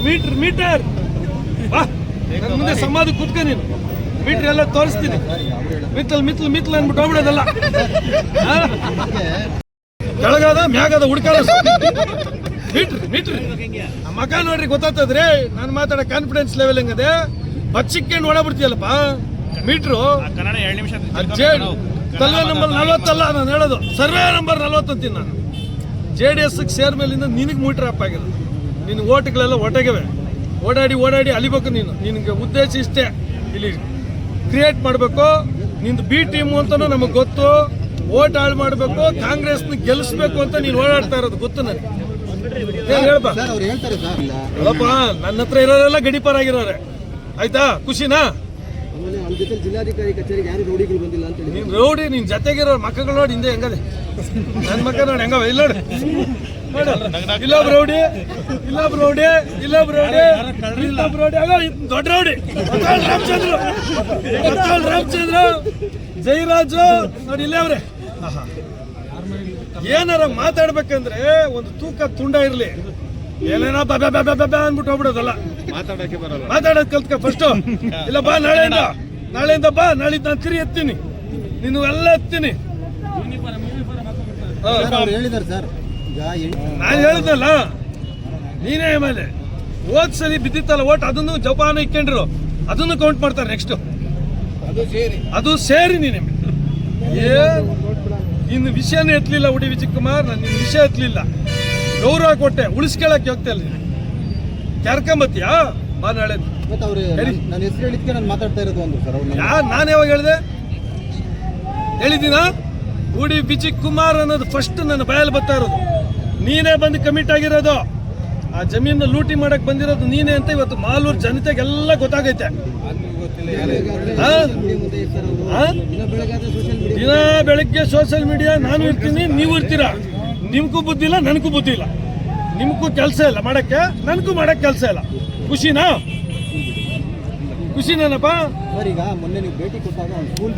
metre metre ಬಾ ನನ್ನ ಮುಂದೆ ಸಮಾಧಿ ಕೂತ್ಕ ನೀನು ಮೀಟರ್ ಎಲ್ಲ ತೋರಿಸ್ತೀನಿ ಮಿತ್ತಲ್ ಮಿತ್ತಲ್ ಮಿತ್ತಲ್ ಅಂದ್ಬಿಟ್ಟು ಹೋಗ್ಬಿಡೋದಲ್ಲ ಕೆಳಗಾದ ಮ್ಯಾಗದ ಹುಡ್ಕಾದ ಮೀಟ್ರ್ ಮೀಟ್ರ್ ಮಗ ನೋಡ್ರಿ ಗೊತ್ತಾಗ್ತದ್ರಿ ನಾನು ಮಾತಾಡೋ ಕಾನ್ಫಿಡೆನ್ಸ್ ಲೆವೆಲ್ ಹೆಂಗದೆ ಬಚ್ಚಿಕೊಂಡು ಓಡಾಬಿಡ್ತೀಯಲ್ಲಪ್ಪ ಮೀಟ್ರು ಸರ್ವೆ ನಂಬರ್ 40 ಅಲ್ಲ ನಾನು ಹೇಳೋದು ಸರ್ವೆ ನಂಬರ್ 40 ಅಂತೀನಿ ನಾನು JDS ಸೇರ್ ಮೇಲಿಂದ ನಿನಗೆ ಮೀಟರ್ ಅಪ್ ಆಗಿರೋದು ನಿನ್ನ ಓಟ್ಗಳೆಲ್ಲ ಒಟಗಿವೆ ಓಡಾಡಿ ಓಡಾಡಿ ಅಲಿಬೇಕು ನೀನು ನಿನಗೆ ಉದ್ದೇಶ ಇಷ್ಟೇ ಇಲ್ಲಿ ಕ್ರಿಯೇಟ್ ಮಾಡಬೇಕು ನಿಂದು ಬಿ ಟೀಮು ಅಂತಲೂ ನಮಗೆ ಗೊತ್ತು ಓಟ್ ಹಾಳು ಮಾಡಬೇಕು ಕಾಂಗ್ರೆಸ್ನ ಗೆಲ್ಲಿಸ್ಬೇಕು ಅಂತ ನೀನು ಓಡಾಡ್ತಾ ಇರೋದು ಗೊತ್ತು ನನಗೆ ಹೇಳ್ಬಾ ಅಲ್ಲಪ್ಪ ನನ್ನ ಹತ್ರ ಇರೋರೆಲ್ಲ ಗಡಿಪಾರಾಗಿರೋರೆ ಆಯ್ತಾ ಖುಷಿನಾ ಜಿಲ್ಲಾಧಿಕಾರಿ ಕಚೇರಿಗೆ ಯಾರು ರೌಡಿಗಳು ಬಂದಿಲ್ಲ ಅಂತ ಹೇಳಿ ನೀನ್ ರೌಡಿ ನಿನ್ ಜೊತೆಗಿರೋ ಮಕ್ಕಳು ನೋಡಿ ಹಿಂದೆ ಹೆಂಗದೆ ನನ್ನ ಮಕ್ಕ ನೋಡಿ ಹೆಂಗವ ಇಲ್ಲ ನೋಡಿ ಇಲ್ಲೊಬ್ಬ ರೌಡಿ ಇಲ್ಲೊಬ್ಬ ರೌಡಿ ಇಲ್ಲೊಬ್ಬ ರೌಡಿ ಇಲ್ಲೊಬ್ಬ ರೌಡಿ ಆಗ ದೊಡ್ಡ ರೌಡಿ ರಾಮಚಂದ್ರ ಜಯರಾಜು ನೋಡಿ ಇಲ್ಲೇ ಅವ್ರೆ ಏನಾರ ಮಾತಾಡ್ಬೇಕಂದ್ರೆ ಒಂದು ತೂಕ ತುಂಡ ಇರ್ಲಿ ಏನೇನೋ ಬಾ ಬಾ ಬಾ ಬಾ ಅಂದ್ಬಿಟ್ಟು ಹೋಗ್ಬಿಡೋದಲ್ಲ ಮಾತಾಡೋದು ಕಲ್ತ್ಕ ಫಸ್ಟ್ ಇಲ್ಲ ಬಾ ನಾಳೆಯಿಂದ ಬಾ ನಾಳಿದ್ದು ನಾನು ತಿರುಗಿ ಎತ್ತೀನಿ ನೀನು ಎಲ್ಲ ಎತ್ತೀನಿ ನಾನು ಹೇಳಿದ್ನಲ್ಲ ನೀನೇ ಮೇಲೆ ಹೋದ್ ಸರಿ ಬಿದ್ದಿತ್ತಲ್ಲ ಓಟ್ ಅದನ್ನು ಜಪಾನ ಇಕ್ಕೊಂಡ್ರು ಅದನ್ನು ಕೌಂಟ್ ಮಾಡ್ತಾರೆ ನೆಕ್ಸ್ಟ್ ಅದು ಸೇರಿ ನೀನೆ ಇನ್ನು ವಿಷಯನೇ ಎತ್ತಲಿಲ್ಲ ಉಡಿ ವಿಜಯ್ ಕುಮಾರ್ ನಾನು ನಿನ್ನ ವಿಷಯ ಎತ್ತಲಿಲ್ಲ ಗೌರವ ಕೊಟ್ಟೆ ಉಳಿಸ್ಕೊಳಕ್ಕೆ ಹೋಗ್ತಾ ಇಲ್ಲ ಕ್ಯಾರ್ಕೊಂಬತ್ತೀಯಾ ಬಾ ನಾಳೆ ನನ್ನ ಹೆಸರು ಹೇಳಿದ್ಕೆ ನಾನು ಮಾತಾಡ್ತಾ ಇರೋದು ಒಂದು ಸರ್ ನಾನು ಯಾವಾಗ ಹೇಳಿದೆ ಹೇಳಿದ್ದೀನ ಉಡಿ ವಿಜಯ್ ಕುಮಾರ್ ಅನ್ನೋದು ಫಸ್ಟ್ ನನ್ನ ಬಾಯಲ್ಲಿ ಬರ್ತಾ ಇರೋದು ನೀನೇ ಬಂದು ಕಮಿಟ್ ಆಗಿರೋದು ಆ ಜಮೀನ ಲೂಟಿ ಮಾಡಕ್ ಬಂದಿರೋದು ನೀನೇ ಅಂತ ಇವತ್ತು ಮಾಲೂರು ಜನತೆಗೆಲ್ಲ ಗೊತ್ತಾಗೈತೆ ದಿನ ಬೆಳಗ್ಗೆ ಸೋಷಿಯಲ್ ಮೀಡಿಯಾ ನಾನು ಇರ್ತೀನಿ ನೀವು ಇರ್ತೀರಾ ನಿಮ್ಗೂ ಬುದ್ಧಿ ಇಲ್ಲ ನನಗೂ ಬುದ್ಧಿ ಇಲ್ಲ ನಿಮ್ಗೂ ಕೆಲಸ ಇಲ್ಲ ಮಾಡಕ್ಕೆ ನನಗೂ ಮಾಡಕ್ ಕೆಲಸ ಇಲ್ಲ ಖುಷಿನಾ ಖುಷಿನೇನಪ್ಪ ಈಗ ಮೊನ್ನೆ ನೀವು ಭೇಟಿ ಕೊಟ್ಟಾಗ